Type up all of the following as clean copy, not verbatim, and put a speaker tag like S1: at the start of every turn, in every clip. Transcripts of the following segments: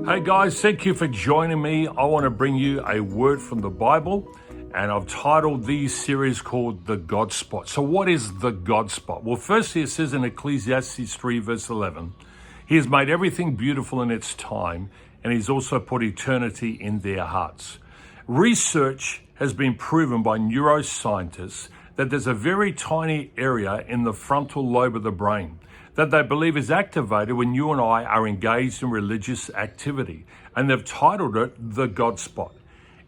S1: Hey guys, thank you for joining me. I want to bring you a word from the Bible, and I've titled these series called The God Spot. So what is the God Spot? Well, firstly, it says in Ecclesiastes 3 verse 11, He has made everything beautiful in its time, and He's also put eternity in their hearts. Research has been proven by neuroscientists that there's a very tiny area in the frontal lobe of the brain that they believe is activated when you and I are engaged in religious activity, and they've titled it the God Spot.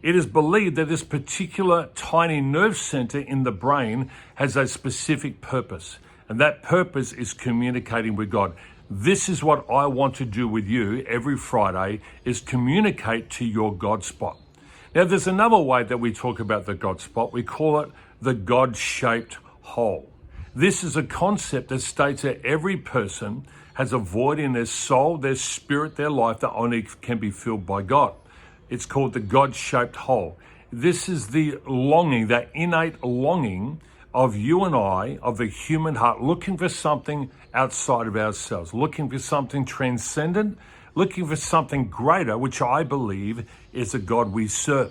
S1: It is believed that this particular tiny nerve center in the brain has a specific purpose, and that purpose is communicating with God. This is what I want to do with you every Friday, is communicate to your God Spot. Now, there's another way that we talk about the God Spot. We call it the God-shaped hole. This is a concept that states that every person has a void in their soul, their spirit, their life that only can be filled by God. It's called the God-shaped hole. This is the longing, that innate longing of you and I, of the human heart, looking for something outside of ourselves, looking for something transcendent, looking for something greater, which I believe is the God we serve.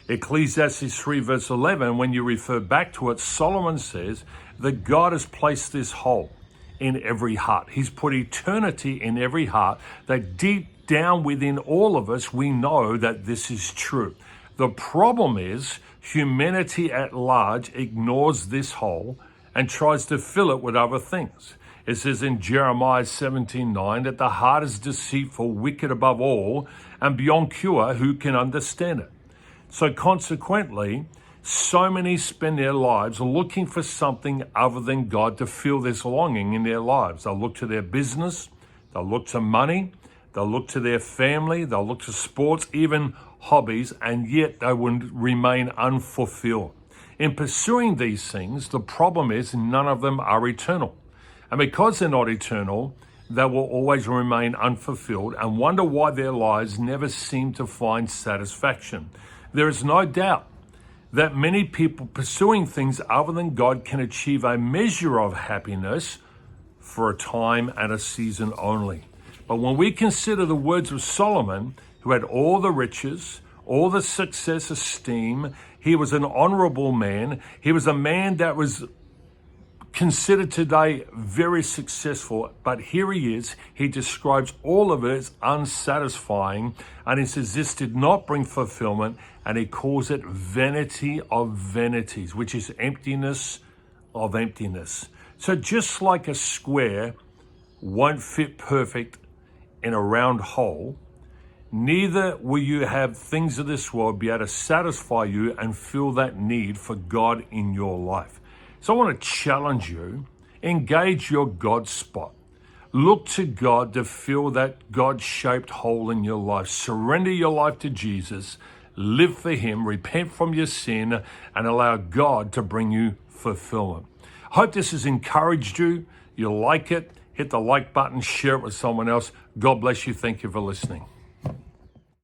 S1: Ecclesiastes 3 verse 11, when you refer back to it, Solomon says that God has placed this hole in every heart. He's put eternity in every heart, that deep down within all of us, we know that this is true. The problem is humanity at large ignores this hole and tries to fill it with other things. It says in Jeremiah 17:9 that the heart is deceitful, wicked above all, and beyond cure, who can understand it? So consequently, so many spend their lives looking for something other than God to fill this longing in their lives. They'll look to their business, they'll look to money, they'll look to their family, they'll look to sports, even hobbies, and yet they would remain unfulfilled. In pursuing these things, the problem is none of them are eternal. And because they're not eternal, they will always remain unfulfilled and wonder why their lives never seem to find satisfaction. There is no doubt that many people pursuing things other than God can achieve a measure of happiness for a time and a season only. But when we consider the words of Solomon, who had all the riches, all the success, esteem, he was an honorable man, he was a man that was considered today very successful, but here he is, he describes all of it as unsatisfying, and he says this did not bring fulfillment, and he calls it vanity of vanities, which is emptiness of emptiness. So just like a square won't fit perfect in a round hole, neither will you have things of this world be able to satisfy you and fill that need for God in your life. So I want to challenge you, engage your God spot. Look to God to fill that God-shaped hole in your life. Surrender your life to Jesus, live for Him, repent from your sin, and allow God to bring you fulfillment. I hope this has encouraged you. You like it, hit the like button, share it with someone else. God bless you. Thank you for listening.